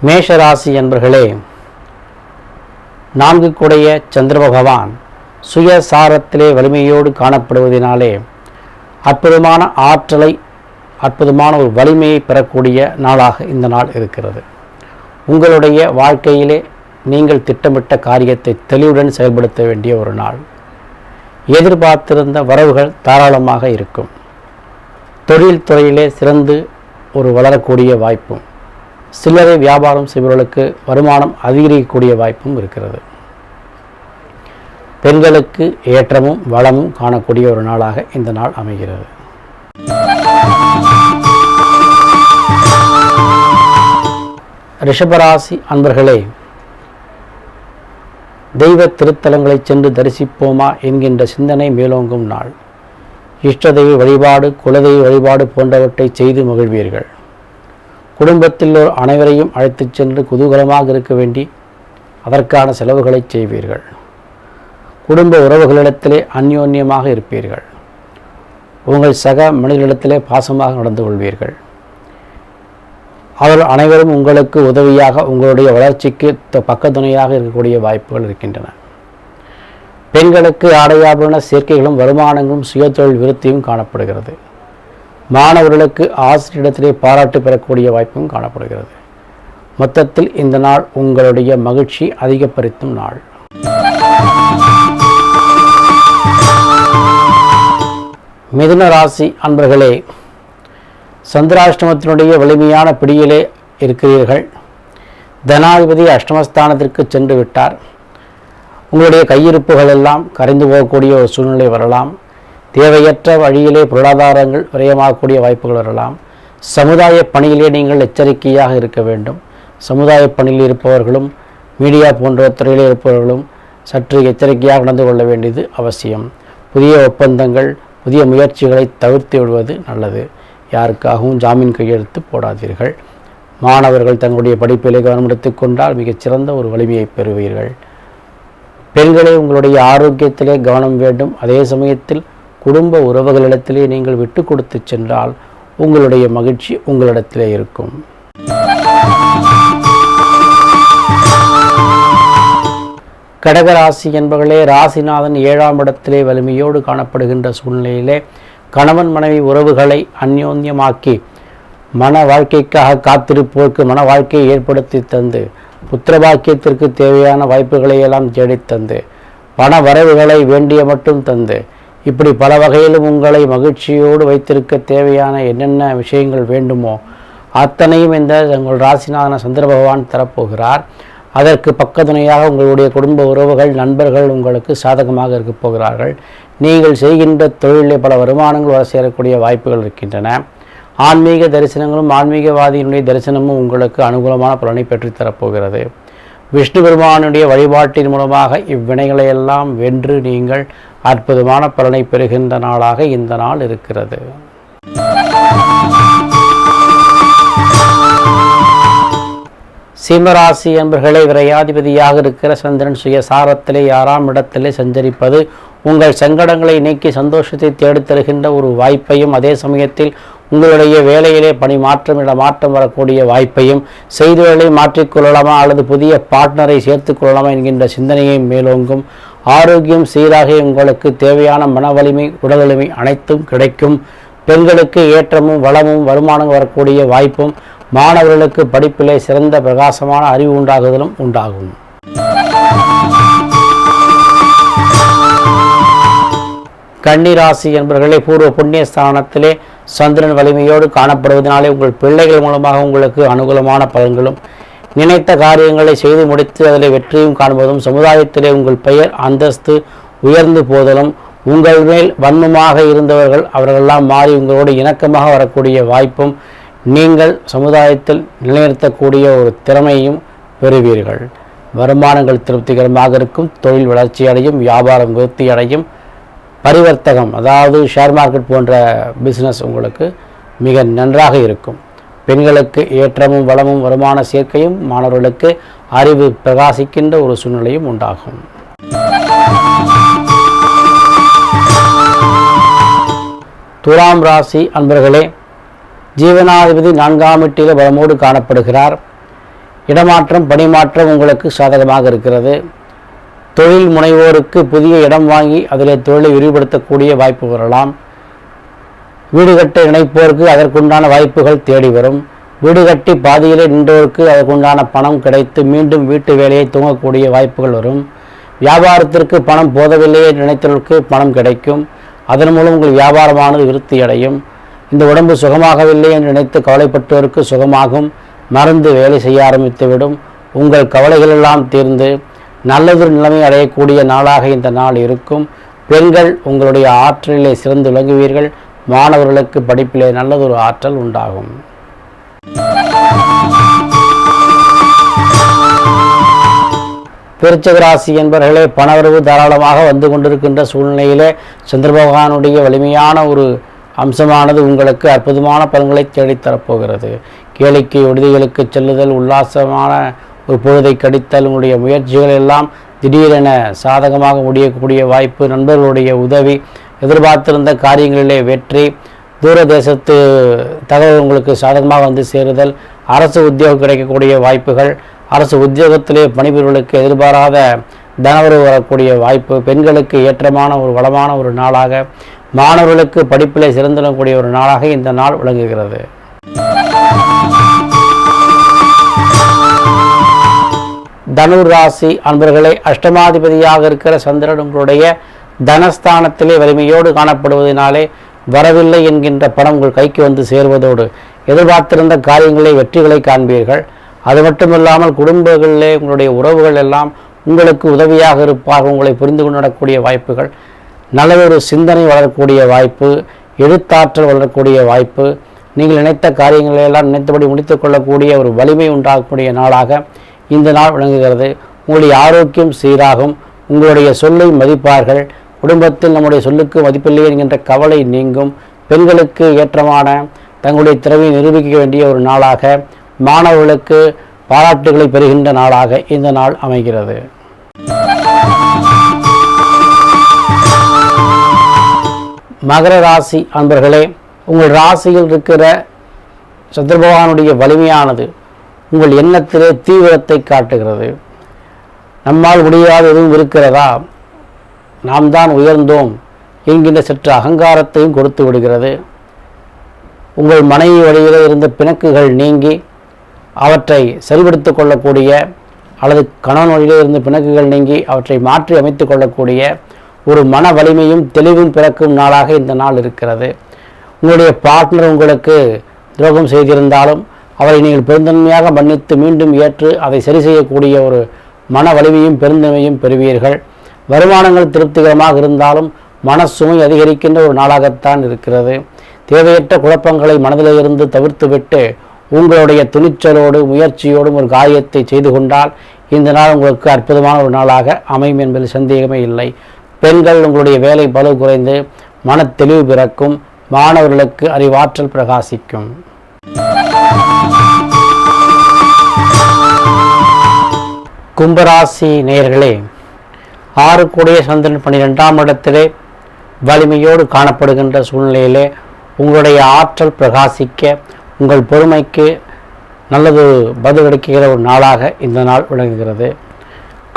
மேஷராசி என்பர்களே, 4 குடைய சந்திர பகவான் சுயசாரத்திலே வலிமையோடு காணப்படுவதனாலே அற்புதமான ஆற்றலை, அற்புதமான ஒரு வலிமையை பெறக்கூடிய நாளாக இந்த நாள் இருக்கிறது. உங்களுடைய வாழ்க்கையிலே நீங்கள் திட்டமிட்ட காரியத்தை தெளிவுடன் செயல்படுத்த வேண்டிய ஒரு நாள். எதிர்பார்த்திருந்த வரவுகள் தாராளமாக இருக்கும். தொழில் துறையிலே சிறந்து ஒரு வளரக்கூடிய வாய்ப்பும், சில்லறை வியாபாரம் செய்பவர்களுக்கு வருமானம் அதிகரிக்கக்கூடிய வாய்ப்பும் இருக்கிறது. பெண்களுக்கு ஏற்றமும் வளமும் காணக்கூடிய ஒரு நாளாக இந்த நாள் அமைகிறது. ரிஷபராசி அன்பர்களே, தெய்வ திருத்தலங்களை சென்று தரிசிப்போமா என்கின்ற சிந்தனை மேலோங்கும் நாள். இஷ்ட தெய்வ வழிபாடு, குலதெய்வ வழிபாடு போன்றவற்றை செய்து மகிழ்வீர்கள். குடும்பத்தில் அனைவரையும் அழைத்துச் சென்று குதூகலமாக இருக்க வேண்டி அதற்கான செலவுகளை செய்வீர்கள். குடும்ப உறவுகளிடத்திலே அந்யோன்யமாக இருப்பீர்கள். உங்கள் சக மனிதர்களிடத்திலே பாசமாக நடந்து கொள்வீர்கள். அவர்கள் அனைவரும் உங்களுக்கு உதவியாக, உங்களுடைய வளர்ச்சிக்கு பக்கத்துணையாக இருக்கக்கூடிய வாய்ப்புகள் இருக்கின்றன. பெண்களுக்கு ஆடையாபரண சேர்க்கைகளும் வருமானங்களும் சுயதொழில் விருத்தியும் காணப்படுகிறது. மாணவர்களுக்கு ஆசிரியரிடத்திலே பாராட்டு பெறக்கூடிய வாய்ப்பும் காணப்படுகிறது. மொத்தத்தில் இந்த நாள் உங்களுடைய மகிழ்ச்சி அதிகப்படுத்தும் நாள். மிதுன ராசி அன்பர்களே, சந்திராஷ்டமத்தினுடைய வலிமையான பிடியிலே இருக்கிறீர்கள். தனாதிபதி அஷ்டமஸ்தானத்திற்கு சென்று விட்டார். உங்களுடைய கையிருப்புகள் எல்லாம் கரைந்து போகக்கூடிய ஒரு சூழ்நிலை வரலாம். தேவையற்ற வழியிலே பொருளாதாரங்கள் விரயமாகக்கூடிய வாய்ப்புகள் வரலாம். சமுதாய பணியிலே நீங்கள் எச்சரிக்கையாக இருக்க வேண்டும். சமுதாய பணியில் இருப்பவர்களும் மீடியா போன்ற துறையிலே இருப்பவர்களும் சற்று எச்சரிக்கையாக நடந்து கொள்ள வேண்டியது அவசியம். புதிய ஒப்பந்தங்கள், புதிய முயற்சிகளை தவிர்த்து விடுவது நல்லது. யாருக்காகவும் ஜாமீன் கையெழுத்து போடாதீர்கள். மாணவர்கள் தங்களுடைய படிப்பிலே கவனம் எடுத்துக் கொண்டால் மிகச்சிறந்த ஒரு வலிமையை பெறுவீர்கள். பெண்களே, உங்களுடைய ஆரோக்கியத்திலே கவனம் வேண்டும். அதே சமயத்தில் குடும்ப உறவுகளிடத்திலே நீங்கள் விட்டு கொடுத்து சென்றால் உங்களுடைய மகிழ்ச்சி உங்களிடத்திலே இருக்கும். கடகராசி என்பவர்களே, ராசிநாதன் 7ஆம் இடத்திலே வலிமையோடு காணப்படுகின்ற சூழ்நிலையிலே கணவன் மனைவி உறவுகளை அந்யோன்யமாக்கி மன வாழ்க்கைக்காக காத்திருப்போருக்கு மன வாழ்க்கையை ஏற்படுத்தி தந்து, புத்திரபாக்கியத்திற்கு தேவையான வாய்ப்புகளை எல்லாம் தேடித்தந்து, பண வரவுகளை வேண்டிய மட்டும் தந்து, இப்படி பல வகையிலும் உங்களை மகிழ்ச்சியோடு வைத்திருக்க தேவையான என்னென்ன விஷயங்கள் வேண்டுமோ அத்தனையும் இந்த உங்கள் ராசிநாதன சந்திர பகவான் தரப்போகிறார். அதற்கு பக்கத்துணையாக உங்களுடைய குடும்ப உறவுகள், நண்பர்கள் உங்களுக்கு சாதகமாக இருக்கப் போகிறார்கள். நீங்கள் செய்கின்ற தொழிலே பல வருமானங்கள் வர சேரக்கூடிய வாய்ப்புகள் இருக்கின்றன. ஆன்மீக தரிசனங்களும் ஆன்மீகவாதியினுடைய தரிசனமும் உங்களுக்கு அனுகூலமான பலனை பெற்றுத்தரப்போகிறது. விஷ்ணு பெருமானுடைய வழிபாட்டின் மூலமாக இவ்வினைகளையெல்லாம் வென்று நீங்கள் அற்புதமான பலனை பெறுகின்ற நாளாக இந்த நாள் இருக்கிறது. சிம்மராசி என்பர்களை, விரையாதிபதியாக இருக்கிற சந்திரன் சுயசாரத்திலே 6ஆம் இடத்திலே சஞ்சரிப்பது உங்கள் சங்கடங்களை நீக்கி சந்தோஷத்தை தேடித் தருகின்ற ஒரு வாய்ப்பையும், அதே சமயத்தில் உங்களுடைய வேலையிலே பணி மாற்றம், இடமாற்றம் வரக்கூடிய வாய்ப்பையும், செய்திகளை மாற்றிக்கொள்ளலாமா அல்லது புதிய பார்ட்னரை சேர்த்துக் கொள்ளலாமா என்கின்ற சிந்தனையை மேலோங்கும். ஆரோக்கியம் சீராக உங்களுக்கு தேவையான மன வலிமை, உடல் வலிமை அனைத்தும் கிடைக்கும். பெண்களுக்கு ஏற்றமும் வளமும் வருமானம் வரக்கூடிய வாய்ப்பும், மாணவர்களுக்கு படிப்பிலே சிறந்த பிரகாசமான அறிவு உண்டாகுதலும் உண்டாகும். கன்னிராசி என்பவர்களே, பூர்வ புண்ணியஸ்தானத்திலே சந்திரன் வலிமையோடு காணப்படுவதனாலே உங்கள் பிள்ளைகள் மூலமாக உங்களுக்கு அனுகூலமான பலன்களும், நினைத்த காரியங்களை செய்து முடித்து அதில் வெற்றியும் காண்பதும், சமுதாயத்திலே உங்கள் பெயர் அந்தஸ்து உயர்ந்து போதலும், உங்கள் மேல் வன்மமாக இருந்தவர்கள் அவர்களெல்லாம் மாறி உங்களோடு இணக்கமாக வரக்கூடிய வாய்ப்பும், நீங்கள் சமுதாயத்தில் நிலைநிறுத்தக்கூடிய ஒரு திறமையும் பெறுவீர்கள். வருமானங்கள் திருப்திகரமாக இருக்கும். தொழில் வளர்ச்சி அடையும். வியாபாரம் விருத்தி அடையும். பரிவர்த்தகம், அதாவது ஷேர் மார்க்கெட் போன்ற பிஸ்னஸ் உங்களுக்கு மிக நன்றாக இருக்கும். பெண்களுக்கு ஏற்றமும் வளமும் வருமான சேர்க்கையும், மாணவர்களுக்கு அறிவு பிரகாசிக்கின்ற ஒரு சூழ்நிலையும் உண்டாகும். துலாம் ராசி அன்பர்களே, ஜீவனாதிபதி 4ஆம் வீட்டில் பலமோடு காணப்படுகிறார். இடமாற்றம் பணிமாற்றம் உங்களுக்கு சாதகமாக இருக்கிறது. தொழில் முனைவோருக்கு புதிய இடம் வாங்கி அதில் தொழிலை விரிவுபடுத்தக்கூடிய வாய்ப்பு வரலாம். வீடு கட்ட நினைப்போருக்கு அதற்குண்டான வாய்ப்புகள் தேடி வரும். வீடு கட்டி பாதியிலே நின்றோருக்கு அதற்குண்டான பணம் கிடைத்து மீண்டும் வீட்டு வேலையை துவங்கக்கூடிய வாய்ப்புகள் வரும். வியாபாரத்திற்கு பணம் போதவில்லையே நினைத்தவர்களுக்கு பணம் கிடைக்கும். அதன் மூலம் உங்கள் வியாபாரமானது விருத்தி அடையும். இந்த உடம்பு சுகமாகவில்லை என்று நினைத்து கவலைப்பட்டோருக்கு சுகமாகும். மறந்து வேலை செய்ய ஆரம்பித்துவிடும். உங்கள் கவலைகள் எல்லாம் தீர்ந்து நல்லதொரு நிலைமை அடையக்கூடிய நாளாக இந்த நாள் இருக்கும். பெண்கள் உங்களுடைய ஆற்றலிலே சிறந்து விளங்குவீர்கள். மாணவர்களுக்கு படிப்பிலே நல்லதொரு ஆற்றல் உண்டாகும். விருச்சிக ராசி என்பவர்களே, பணவரவு தாராளமாக வந்து கொண்டிருக்கின்ற சூழ்நிலையிலே சந்திர பகவானுடைய வலிமையான ஒரு அம்சமானது உங்களுக்கு அற்புதமான பலன்களை தேடித்தரப்போகிறது. கேளிக்கை விடுதிகளுக்கு செல்லுதல், உல்லாசமான ஒரு பொழுதை கடித்தல், உங்களுடைய முயற்சிகள் எல்லாம் திடீரென சாதகமாக முடியக்கூடிய வாய்ப்பு, நண்பர்களுடைய உதவி, எதிர்பார்த்திருந்த காரியங்களிலே வெற்றி, தூர தேசத்து தகவல் உங்களுக்கு சாதகமாக வந்து சேருதல், அரசு உத்தியோகம் கிடைக்கக்கூடிய வாய்ப்புகள், அரசு உத்தியோகத்திலே பணிபுரிவர்களுக்கு எதிர்பாராத தனவரவு வரக்கூடிய வாய்ப்பு, பெண்களுக்கு ஏற்றமான ஒரு வளமான ஒரு நாளாக, மாணவர்களுக்கு படிப்பிலே சிறந்திடக்கூடிய ஒரு நாளாக இந்த நாள் விளங்குகிறது. தனுர் ராசி அன்பர்களே, அஷ்டமாதிபதியாக இருக்கிற சந்திரன் உங்களுடைய தனஸ்தானத்திலே வலிமையோடு காணப்படுவதனாலே வரவில்லை என்கின்ற பணம் உங்கள் கைக்கு வந்து சேருவதோடு எதிர்பார்த்திருந்த காரியங்களை வெற்றிகளை காண்பீர்கள். அது மட்டுமில்லாமல் குடும்பங்களிலே உங்களுடைய உறவுகள் எல்லாம் உங்களுக்கு உதவியாக இருப்பார்கள். உங்களை புரிந்து கொண்டு நடக்கூடிய வாய்ப்புகள், நல்லதொரு சிந்தனை வளரக்கூடிய வாய்ப்பு, எழுத்தாற்றல் வளரக்கூடிய வாய்ப்பு, நீங்கள் நினைத்த காரியங்களெல்லாம் நினைத்தபடி முடித்து கொள்ளக்கூடிய ஒரு வலிமை உண்டாகக்கூடிய நாளாக இந்த நாள் விளங்குகிறது. உங்களுடைய ஆரோக்கியம் சீராகும். உங்களுடைய சொல்லை மதிப்பார்கள். குடும்பத்தில் நம்முடைய சொல்லுக்கு மதிப்பில்லை என்கின்ற கவலை நீங்கும். பெண்களுக்கு ஏற்றமான தங்களுடைய திறமையை நிரூபிக்க வேண்டிய ஒரு நாளாக, மாணவர்களுக்கு பாராட்டுகளை பெறுகின்ற நாளாக இந்த நாள் அமைகிறது. மகர ராசி அன்பர்களே, உங்கள் ராசியில் இருக்கிற சந்திர பகவானுடைய வலிமையானது உங்கள் எண்ணத்திலே தீவிரத்தை காட்டுகிறது. நம்மால் முடியாது எதுவும் இருக்கிறதா, நாம் தான் உயர்ந்தோம் என்கின்ற சற்று அகங்காரத்தையும் கொடுத்து விடுகிறது. உங்கள் மனைவி வழியில் இருந்த பிணக்குகள் நீங்கி அவற்றை சரிபடுத்தி கொள்ளக்கூடிய, அல்லது கணவன் வழியில் இருந்த பிணக்குகள் நீங்கி அவற்றை மாற்றி அமைத்து கொள்ளக்கூடிய ஒரு மன வலிமையும் தெளிவும் பிறக்கும் நாளாக இந்த நாள் இருக்கிறது. உங்களுடைய பார்ட்னர் உங்களுக்கு துரோகம் செய்திருந்தாலும் அவரை நீங்கள் பெருந்தன்மையாக மன்னித்து மீண்டும் ஏற்று அதை சரி செய்யக்கூடிய ஒரு மன வலிமையும் பெருந்தன்மையும் பெறுவீர்கள். வருமானங்கள் திருப்திகரமாக இருந்தாலும் மனசுமை அதிகரிக்கின்ற ஒரு நாளாகத்தான் இருக்கிறது. தேவையற்ற குழப்பங்களை மனதில் இருந்து தவிர்த்துவிட்டு உங்களுடைய துணிச்சலோடு முயற்சியோடும் ஒரு காரியத்தை செய்து கொண்டால் இந்த நாள் உங்களுக்கு அற்புதமான ஒரு நாளாக அமையும் என்பதில் சந்தேகமே இல்லை. பெண்கள் உங்களுடைய வேலை பளு குறைந்து மன தெளிவு பிறக்கும். மாணவர்களுக்கு அறிவாற்றல் பிரகாசிக்கும். கும்பராசி நேயர்களே, 6 கூடிய சந்திரன் 12ஆம் இடத்திலே வலிமையோடு காணப்படுகின்ற சூழ்நிலையிலே உங்களுடைய ஆற்றல் பிரகாசிக்க, உங்கள் பொறுமைக்கு நல்லது பதில் கிடைக்கிற ஒரு நாளாக இந்த நாள் விளங்குகிறது.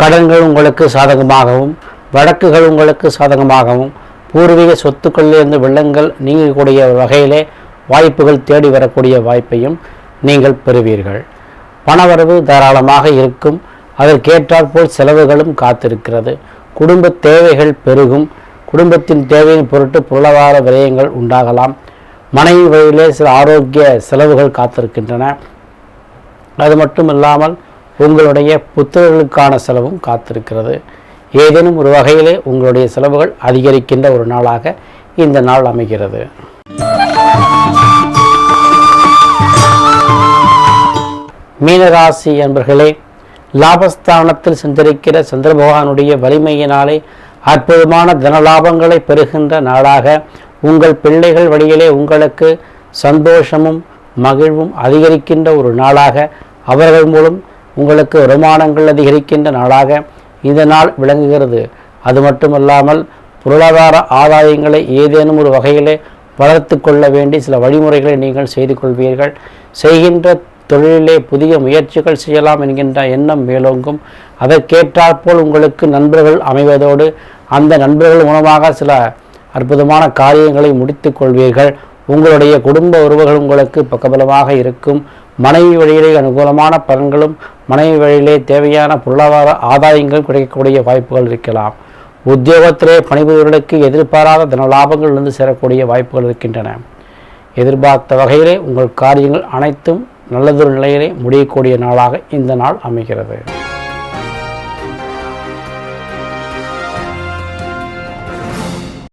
கடன்கள் உங்களுக்கு சாதகமாகவும், வழக்குகள் உங்களுக்கு சாதகமாகவும், பூர்வீக சொத்துக்களிலிருந்து வெள்ளங்கள் நீங்கக்கூடிய வகையிலே வாய்ப்புகள் தேடி வரக்கூடிய வாய்ப்பையும் நீங்கள் பெறுவீர்கள். பணவரவு தாராளமாக இருக்கும். அதற்கேற்றாற்போல் செலவுகளும் காத்திருக்கிறது. குடும்ப தேவைகள் பெருகும். குடும்பத்தின் தேவையின் பொருட்டு பொருளாதார விரயங்கள் உண்டாகலாம். மனைவி வழியிலே சில ஆரோக்கிய செலவுகள் காத்திருக்கின்றன. அது மட்டும் இல்லாமல் உங்களுடைய புத்தகங்களுக்கான செலவும் காத்திருக்கிறது. ஏதேனும் ஒரு வகையிலே உங்களுடைய செலவுகள் அதிகரிக்கின்ற ஒரு நாளாக இந்த நாள் அமைகிறது. மீனராசி என்பர்களே, லாபஸ்தானத்தில் சஞ்சரிக்கிற சந்திர பகவானுடைய வலிமையினாலே அற்புதமான தனலாபங்களை பெறுகின்ற நாளாக, உங்கள் பிள்ளைகள் வழியிலே உங்களுக்கு சந்தோஷமும் மகிழ்வும் அதிகரிக்கின்ற ஒரு நாளாக, அவர்கள் மூலம் உங்களுக்கு வருமானங்கள் அதிகரிக்கின்ற நாளாக இந்த நாள் விளங்குகிறது. அது மட்டுமல்லாமல் பொருளாதார ஆதாயங்களை ஏதேனும் ஒரு வகையிலே வளர்த்து கொள்ள வேண்டி சில வழிமுறைகளை நீங்கள் செய்து கொள்வீர்கள். செய்கின்ற தொழிலிலே புதிய முயற்சிகள் செய்யலாம் என்கின்ற எண்ணம் மேலோங்கும். அதற்கேற்றாற்போல் உங்களுக்கு நண்பர்கள் அமைவதோடு அந்த நண்பர்கள் மூலமாக சில அற்புதமான காரியங்களை முடித்து கொள்வீர்கள். உங்களுடைய குடும்ப உறவுகள் உங்களுக்கு பக்கபலமாக இருக்கும். மனைவி வழியிலே அனுகூலமான பலன்களும் மனைவி வழியிலே தேவையான பொருளாதார ஆதாயங்களும் கிடைக்கக்கூடிய வாய்ப்புகள் இருக்கலாம். உத்தியோகத்திலே பணிபுரிவர்களுக்கு எதிர்பாராத தன லாபங்கள் இருந்து சேரக்கூடிய வாய்ப்புகள் இருக்கின்றன. எதிர்பார்த்த வகையிலே உங்கள் காரியங்கள் அனைத்தும் நல்லதொரு நிலையிலே முடியக்கூடிய நாளாக இந்த நாள் அமைகிறது.